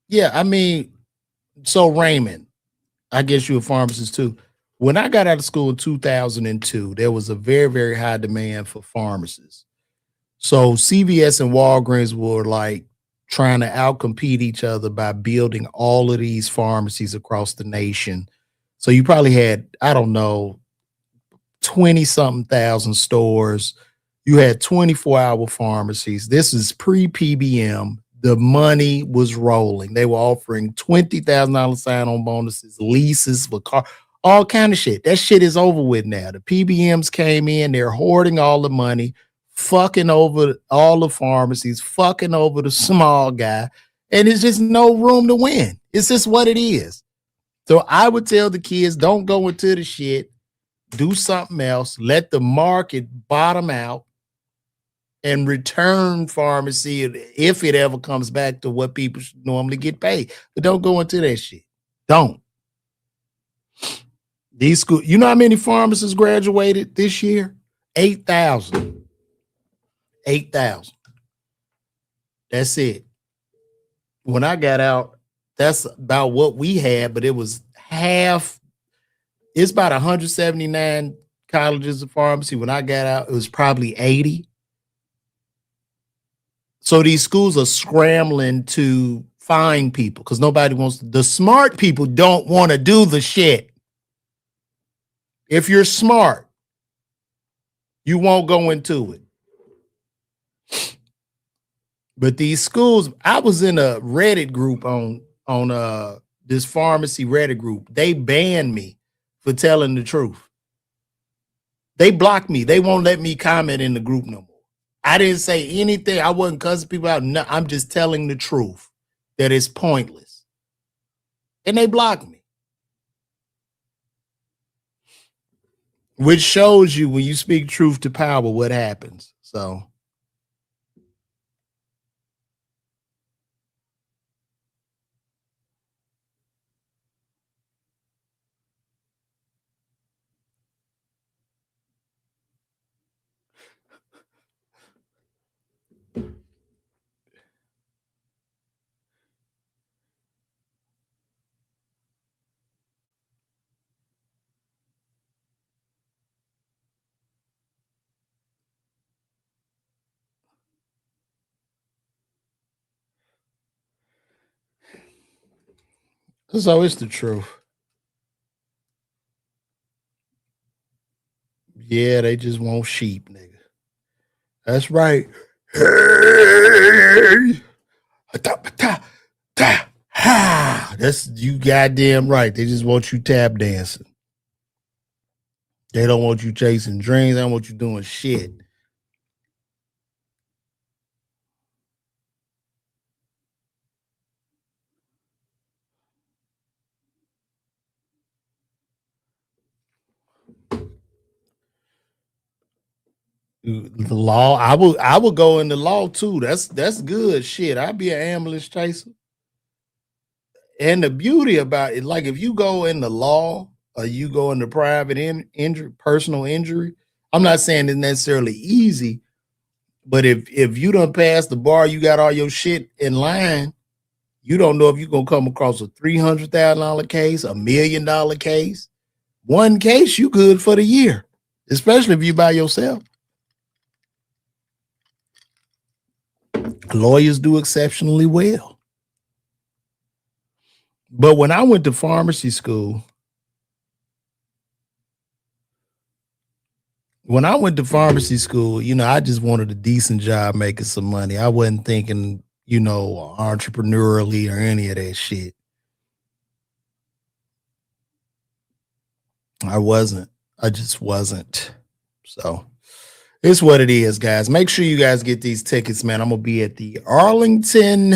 Yeah, I mean, so Raymond, I guess you're a pharmacist too. When I got out of school in 2002, there was a very, very high demand for pharmacists. So CVS and Walgreens were like trying to outcompete each other by building all of these pharmacies across the nation. So you probably had, I don't know, 20 something thousand stores. You had 24-hour pharmacies. This is pre-PBM. The money was rolling. They were offering $20,000 sign-on bonuses, leases for car, all kind of shit. That shit is over with now. The PBMs came in, they're hoarding all the money, fucking over all the pharmacies, fucking over the small guy, and it's just no room to win. It's just what it is. So I would tell the kids, don't go into the shit, do something else, let the market bottom out, and return pharmacy if it ever comes back to what people normally get paid. But don't go into that shit. Don't. These schools, you know how many pharmacists graduated this year? 8,000. 8,000. That's it. When I got out, that's about what we had, but it was half. It's about 179 colleges of pharmacy. When I got out, it was probably 80. So these schools are scrambling to find people because nobody wants to. The smart people don't want to do the shit. If you're smart, you won't go into it. But these schools, I was in a Reddit group on this pharmacy Reddit group. They banned me for telling the truth. They blocked me. They won't let me comment in the group no more. I didn't say anything. I wasn't cussing people out. No, I'm just telling the truth that it's pointless. And they blocked me. Which shows you when you speak truth to power, what happens. So. So it's the truth. Yeah, they just want sheep, nigga. That's right. Hey. That's you goddamn right. They just want you tap dancing. They don't want you chasing dreams. They don't want you doing shit. The law, I would go in the law too. That's good shit. I'd be an ambulance chaser. And the beauty about it, like if you go in the law or you go into private injury, personal injury, I'm not saying it's necessarily easy, but if you don't pass the bar, you got all your shit in line, you don't know if you're gonna come across a $300,000 case, $1 million case. One case, you good for the year, especially if you by yourself. Lawyers do exceptionally well. But when I went to pharmacy school, you know, I just wanted a decent job making some money. I wasn't thinking, you know, entrepreneurially or any of that shit. I just wasn't. So it's what it is, guys. Make sure you guys get these tickets, man. I'm going to be at the Arlington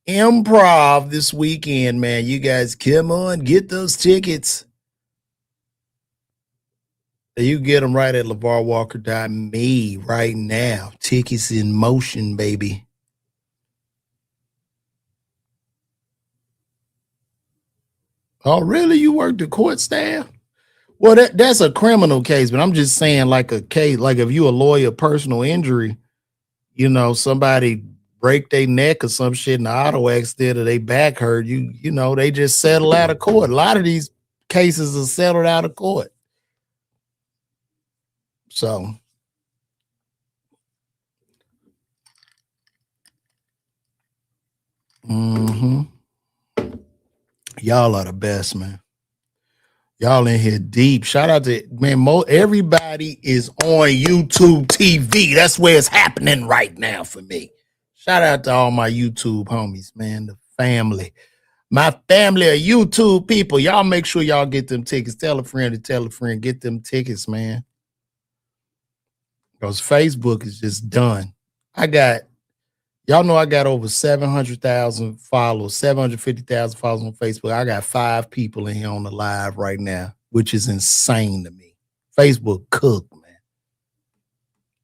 Improv this weekend, man. You guys come on, get those tickets. You get them right at LeVarWalker.me right now. Tickets in motion, baby. Oh, really? You work the court staff? Well, that's a criminal case, but I'm just saying, like a case, like if you a lawyer, personal injury, you know, somebody break their neck or some shit in the auto accident or they back hurt, you know, they just settle out of court. A lot of these cases are settled out of court. So Mm-hmm. Y'all are the best, man. Y'all in here deep. Shout out to man. Everybody is on YouTube TV. That's where it's happening right now for me. Shout out to all my YouTube homies, man. The family. My family of YouTube people. Y'all make sure y'all get them tickets. Tell a friend to tell a friend. Get them tickets, man. Because Facebook is just done. Y'all know I got over 700,000 followers, 750,000 followers on Facebook. I got 5 people in here on the live right now, which is insane to me. Facebook cooked, man.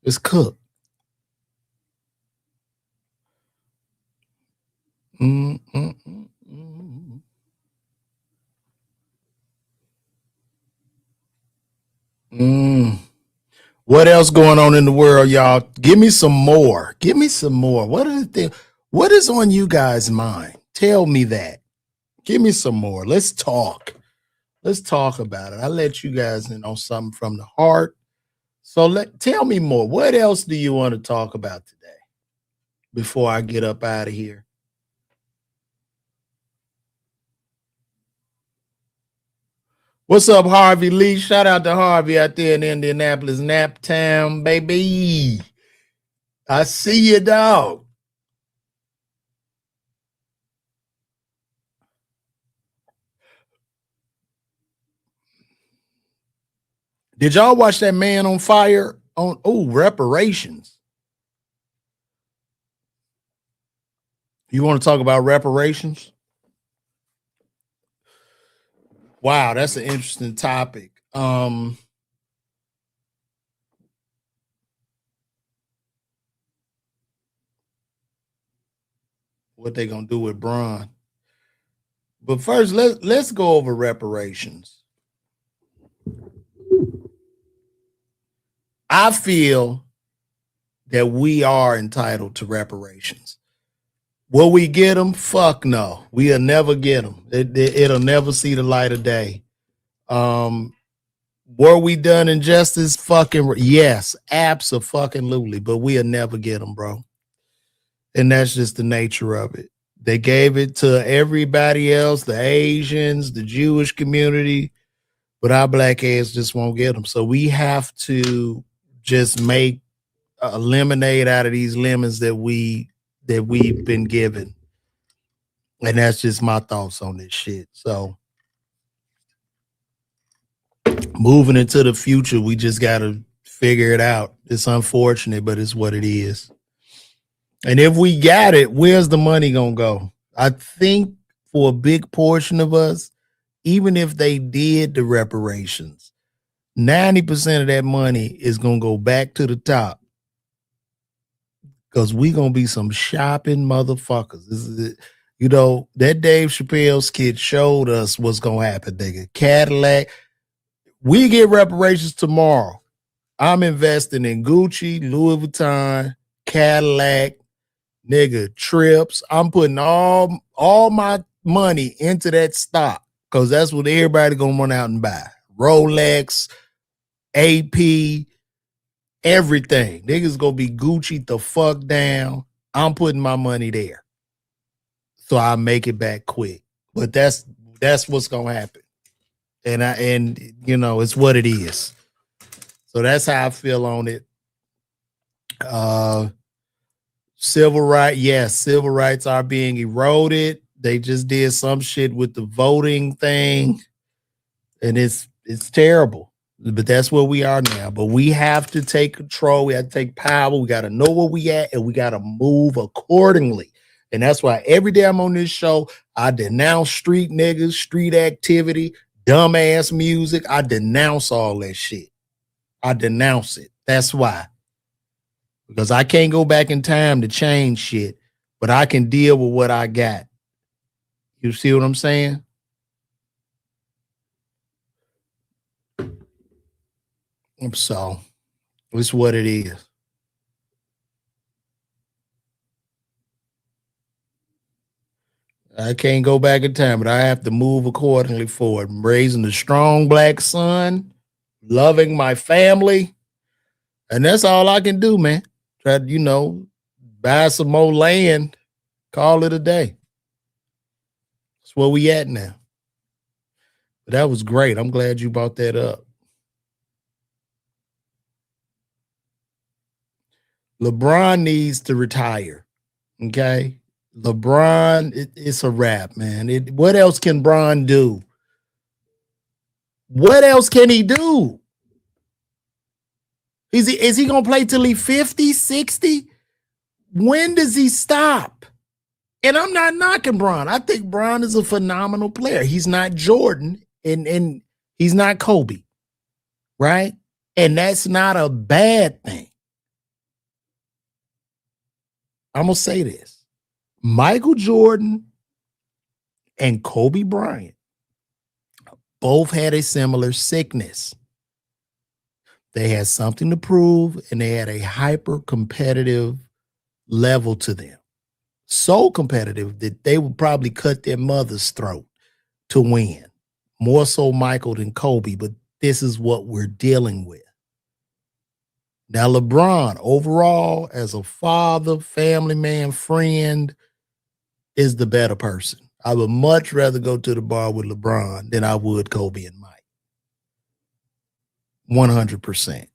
It's cooked. What else going on in the world, y'all? Give me some more. Give me some more. What are the things? What is on you guys' mind? Tell me that. Give me some more. Let's talk. Let's talk about it. I let you guys in on something from the heart. So tell me more. What else do you want to talk about today before I get up out of here? What's up, Harvey Lee? Shout out to Harvey out there in Indianapolis, Naptown, baby. I see you, dog. Did y'all watch that man on fire on reparations? You want to talk about reparations? Wow, that's an interesting topic. What they gonna do with Braun? But first, let's go over reparations. I feel that we are entitled to reparations. Will we get them? Fuck no. We'll never get them. It'll never see the light of day. Were we done injustice? Fucking yes, abso-fucking-lutely. But we'll never get them, bro. And that's just the nature of it. They gave it to everybody else, the Asians, the Jewish community, but our black ass just won't get them. So we have to just make a lemonade out of these lemons that we've been given. And that's just my thoughts on this shit. So moving into the future, we just got to figure it out. It's unfortunate, but it's what it is. And if we got it, where's the money going to go? I think for a big portion of us, even if they did the reparations, 90% of that money is going to go back to the top. Because we going to be some shopping motherfuckers. This is it. You know, that Dave Chappelle skit showed us what's going to happen, nigga. Cadillac. We get reparations tomorrow. I'm investing in Gucci, Louis Vuitton, Cadillac, nigga, trips. I'm putting all my money into that stock because that's what everybody gonna run out and buy. Rolex, AP, everything. Niggas gonna be Gucci the fuck down. I'm putting my money there. So I make it back quick. But that's what's gonna happen. And you know, it's what it is. So that's how I feel on it. Civil rights, yes, civil rights are being eroded. They just did some shit with the voting thing, and it's terrible. But that's where we are now. But we have to take control. We have to take power. We got to know where we at, and we got to move accordingly. And that's why every day I'm on this show, I denounce street niggas, street activity, dumbass music. I denounce all that shit. I denounce it. That's why. Because I can't go back in time to change shit, but I can deal with what I got. You see what I'm saying? So it's what it is. I can't go back in time, but I have to move accordingly forward. I'm raising a strong black son, loving my family, and that's all I can do, man. Try to, buy some more land, call it a day. That's where we at now. But that was great. I'm glad you brought that up. LeBron needs to retire. Okay. LeBron, it's a wrap, man. What else can Bron do? What else can he do? Is he gonna play till he's 50, 60? When does he stop? And I'm not knocking Bron. I think Bron is a phenomenal player. He's not Jordan and he's not Kobe, right? And that's not a bad thing. I'm gonna say this. Michael Jordan and Kobe Bryant both had a similar sickness. They had something to prove, and they had a hyper competitive level to them. So competitive that they would probably cut their mother's throat to win. More so Michael than Kobe, but this is what we're dealing with. Now, LeBron, overall, as a father, family man, friend, is the better person. I would much rather go to the bar with LeBron than I would Kobe and Mike. 100%.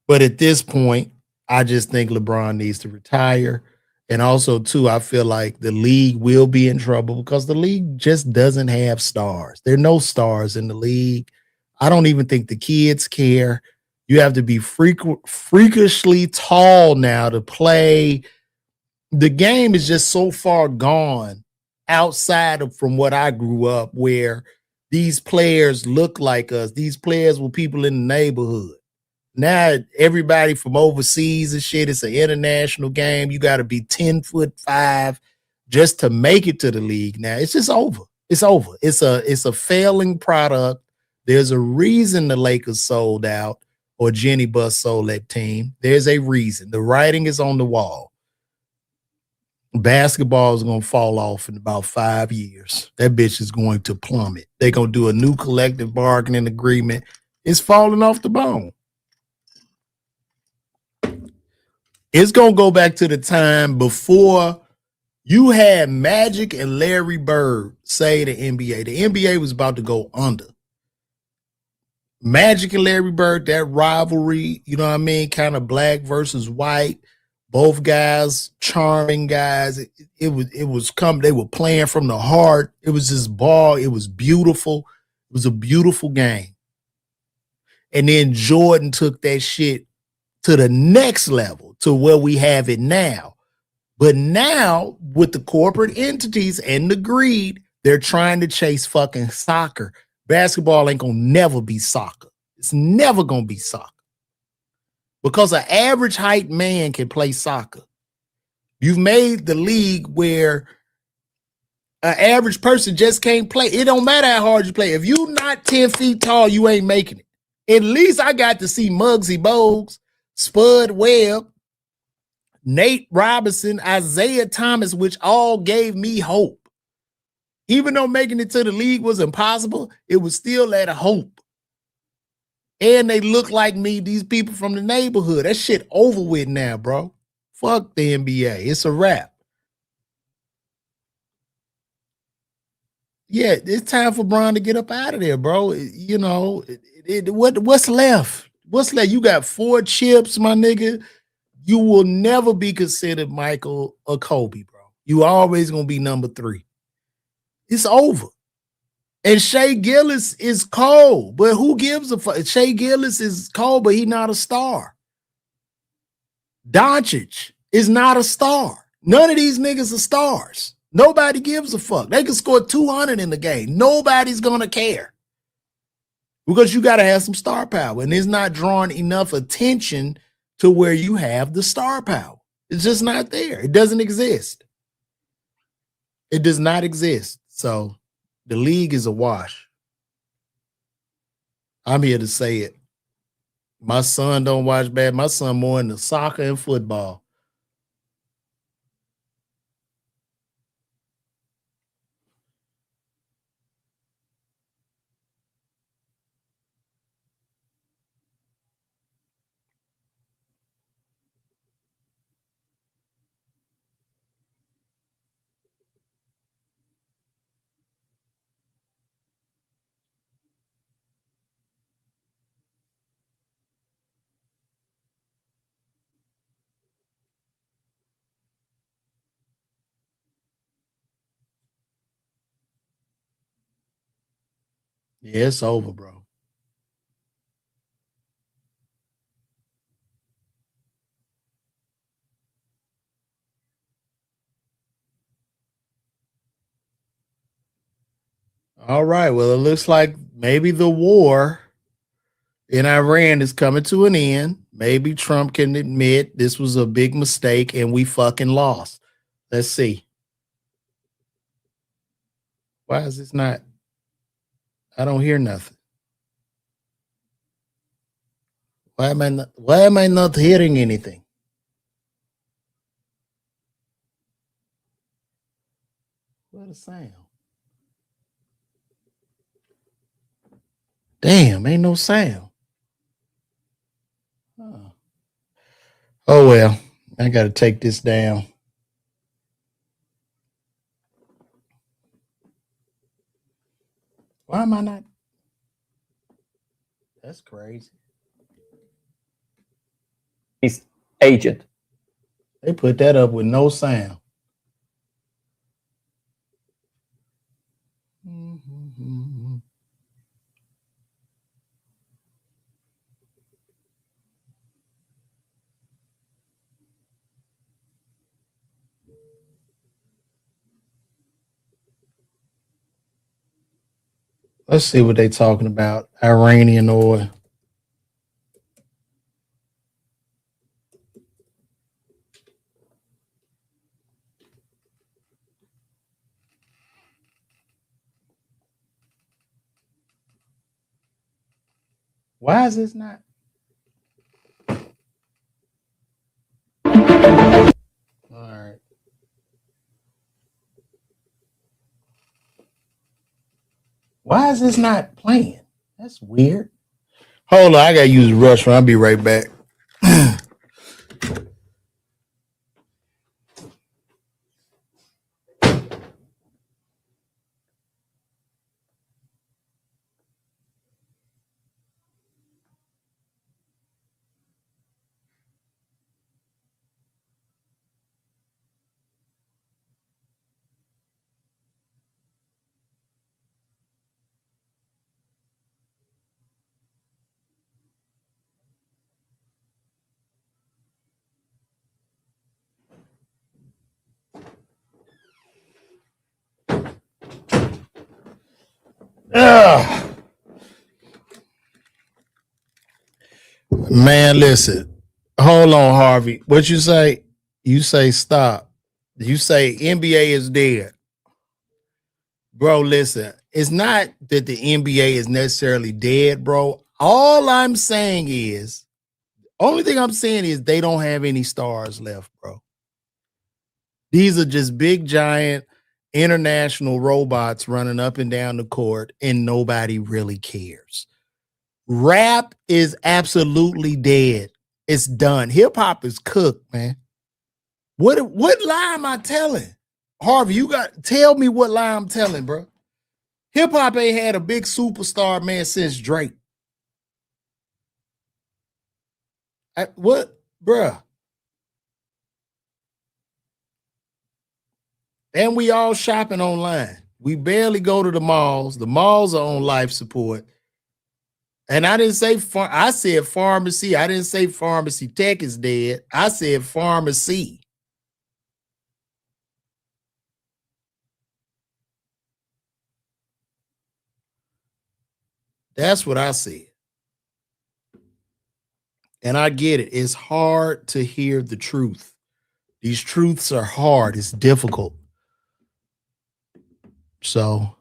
But at this point, I just think LeBron needs to retire. And also, too, I feel like the league will be in trouble because the league just doesn't have stars. There are no stars in the league. I don't even think the kids care. You have to be freakishly tall now to play. The game is just so far gone outside of from what I grew up, where these players look like us. These players were people in the neighborhood. Now everybody from overseas and shit, it's an international game. You got to be 10'5" just to make it to the league. Now it's just over. It's over. It's a failing product. There's a reason the Lakers sold out or Jenny Buss sold that team. There's a reason. The writing is on the wall. Basketball is going to fall off in about 5 years. That bitch is going to plummet. They're going to do a new collective bargaining agreement. It's falling off the bone. It's going to go back to the time before you had Magic and Larry Bird say the NBA. The NBA was about to go under. Magic and Larry Bird, that rivalry, you know what I mean? Kind of black versus white. Both guys, charming guys. It was coming. They were playing from the heart. It was this ball. It was beautiful. It was a beautiful game. And then Jordan took that shit to the next level, to where we have it now. But now, with the corporate entities and the greed, they're trying to chase fucking soccer. Basketball ain't gonna never be soccer. It's never gonna be soccer. Because an average height man can play soccer. You've made the league where an average person just can't play. It don't matter how hard you play. If you're not 10 feet tall, you ain't making it. At least I got to see Muggsy Bogues, Spud Webb, Nate Robinson, Isaiah Thomas, which all gave me hope. Even though making it to the league was impossible, it was still at a hope. And they look like me, these people from the neighborhood. That shit over with now, bro. Fuck the NBA. It's a wrap. Yeah, it's time for Bron to get up out of there, bro. You know, what's left? What's left? You got 4 chips, my nigga. You will never be considered Michael or Kobe, bro. You always gonna be number 3. It's over. And Shea Gillis is cold, but who gives a fuck? Shea Gillis is cold, but he's not a star. Doncic is not a star. None of these niggas are stars. Nobody gives a fuck. They can score 200 in the game. Nobody's gonna care. Because you gotta have some star power, and it's not drawing enough attention to where you have the star power. It's just not there. It doesn't exist. It does not exist. So the league is a wash. I'm here to say it. My son don't watch bad. My son more into soccer and football. Yeah, it's over, bro. All right. Well, it looks like maybe the war in Iran is coming to an end. Maybe Trump can admit this was a big mistake and we fucking lost. Let's see. Why is this not? I don't hear nothing. Why am I not hearing anything? What a sound. Damn, ain't no sound. Huh. Oh well, I gotta take this down. Why am I not? That's crazy. He's agent. They put that up with no sound. Let's see what they talking about. Iranian oil. Why is this not? All right. Why is this not playing? That's weird. Hold on, I gotta use the restroom. I'll be right back. Ugh. Man, listen. Hold on, Harvey. What you say? You say stop. You say NBA is dead. Bro, listen. It's not that the NBA is necessarily dead, bro. All I'm saying is, only thing I'm saying is they don't have any stars left, bro. These are just big, giant international robots running up and down the court, and nobody really cares. Rap is absolutely dead. It's done. Hip hop is cooked, man. What lie am I telling? Harvey, you got tell me what lie I'm telling, bro. Hip hop ain't had a big superstar, man, since Drake. What, bruh? And we all shopping online. We barely go to the malls. The malls are on life support. And I didn't say I said pharmacy. I didn't say pharmacy tech is dead. I said pharmacy. That's what I said. And I get it. It's hard to hear the truth. These truths are hard. It's difficult. So,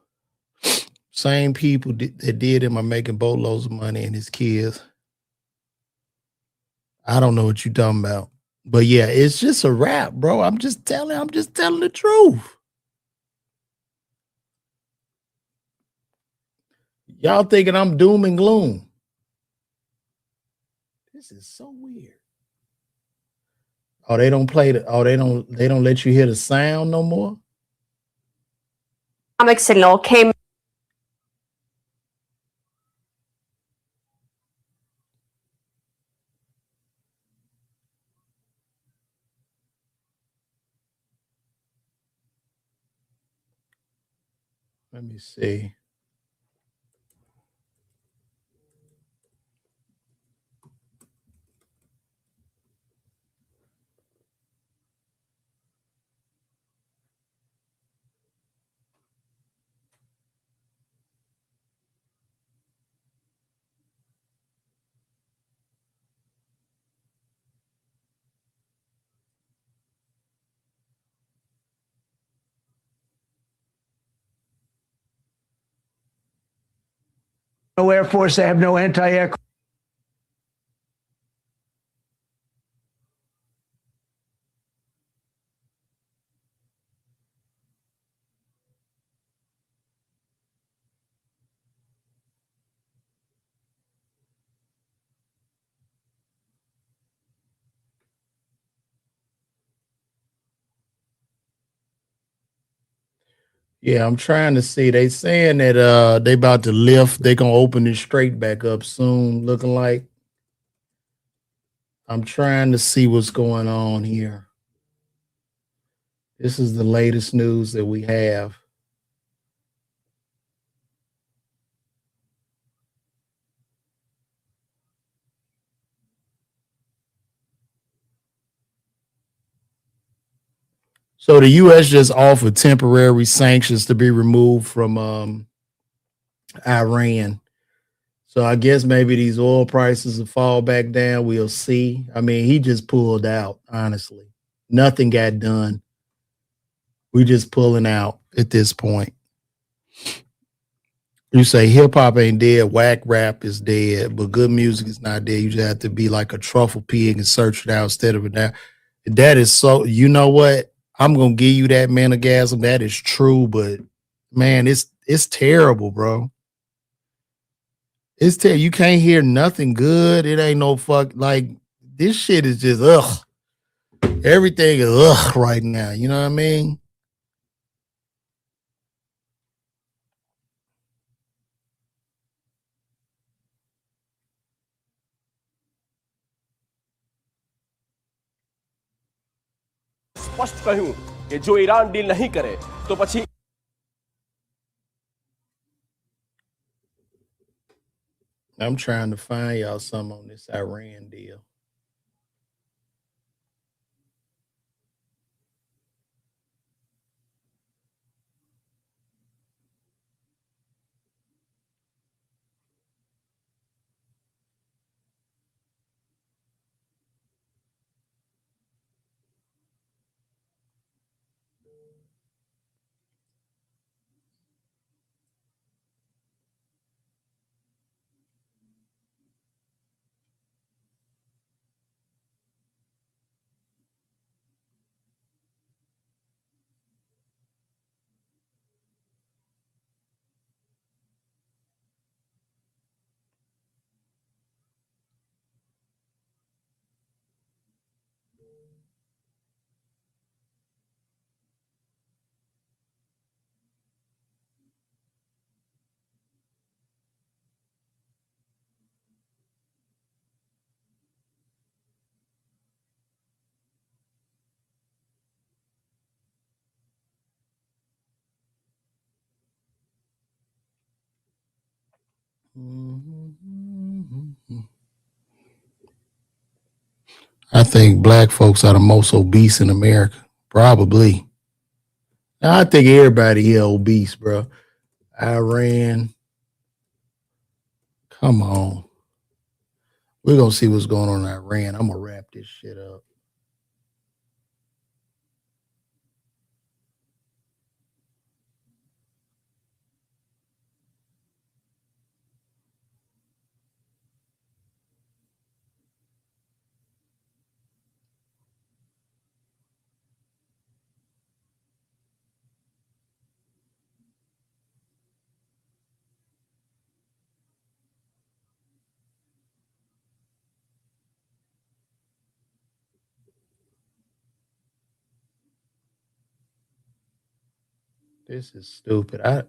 same people that did him are making boatloads of money and his kids. I don't know what you're talking about. But yeah, it's just a wrap, bro. I'm just telling the truth. Y'all thinking I'm doom and gloom. This is so weird. Oh, they don't play the they don't let you hear the sound no more. Signal came. Let me see. No Air Force, they have no anti-aircraft. Yeah, I'm trying to see. They saying that they about to lift. They gonna open it straight back up soon. Looking like. I'm trying to see what's going on here. This is the latest news that we have. So the U.S. just offered temporary sanctions to be removed from Iran. So I guess maybe these oil prices will fall back down. We'll see. I mean, he just pulled out, honestly. Nothing got done. We just pulling out at this point. You say hip hop ain't dead, whack rap is dead, but good music is not dead. You just have to be like a truffle pig and search it out instead of it now. That is so, you know what? I'm gonna give you that managasm. That is true, but man, it's terrible, bro. It's terrible. You can't hear nothing good. It ain't no fuck like this shit is just ugh. Everything is ugh right now. You know what I mean? સ્પષ્ટ કહ્યું કે જો Iran deal નહીં કરે તો પછી I'm trying to find y'all some on this Iran deal. I think black folks are the most obese in America. Probably. I think everybody here obese, bro. Iran. Come on. We're gonna see what's going on in Iran. I'm gonna wrap this shit up. This is stupid. I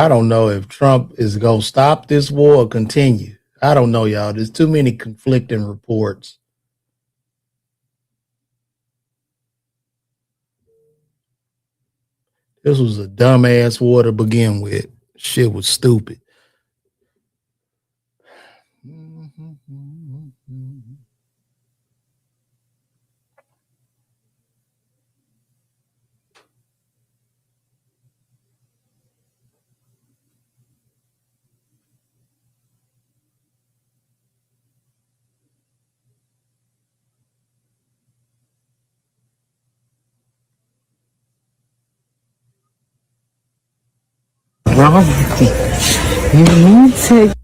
don't know if Trump is gonna stop this war or continue. I don't know, y'all. There's too many conflicting reports. This was a dumbass war to begin with. Shit was stupid. wrong with you? You need to.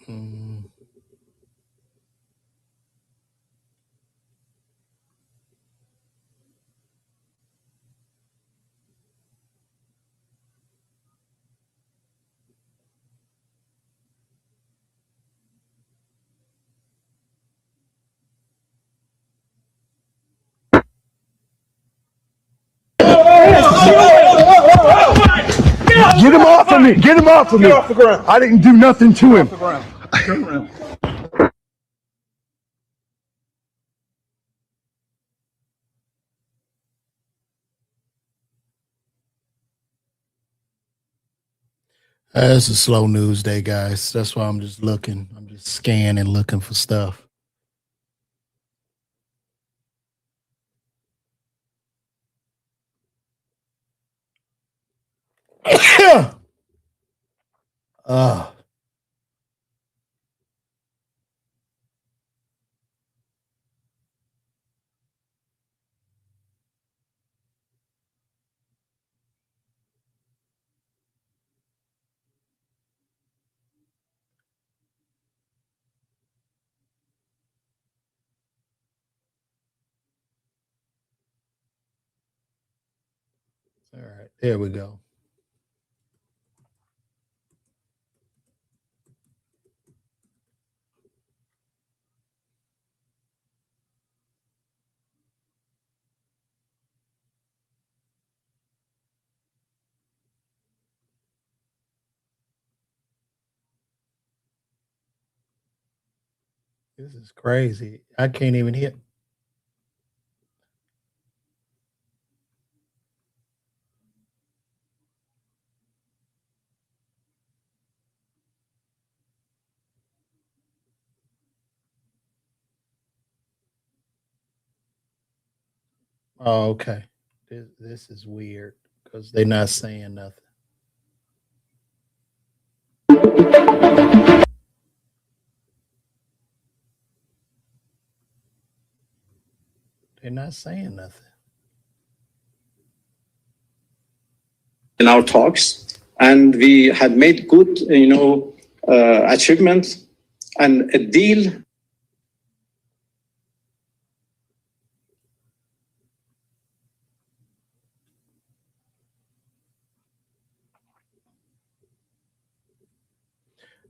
Mm. Get him off of me! Get him off of me! Get off the ground! I didn't do nothing to him. Turn around. It's a slow news day, guys. That's why I'm just looking. I'm just scanning, looking for stuff. uh, all right, there we go. This is crazy. I can't even hit. Oh, okay. This is weird because they're not saying nothing. They're not saying nothing. In our talks, and we had made good, achievements and a deal.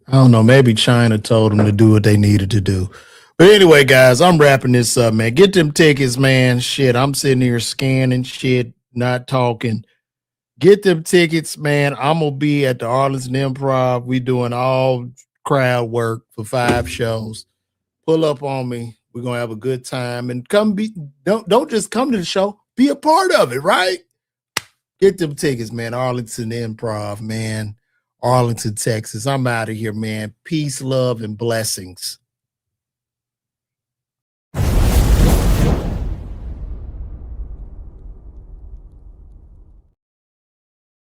I don't know. Maybe China told them to do what they needed to do. But anyway, guys, I'm wrapping this up, man. Get them tickets, man. Shit, I'm sitting here scanning shit, not talking. Get them tickets, man. I'm going to be at the Arlington Improv. We doing all crowd work for 5 shows. Pull up on me. We're going to have a good time. And don't just come to the show. Be a part of it, right? Get them tickets, man. Arlington Improv, man. Arlington, Texas. I'm out of here, man. Peace, love, and blessings.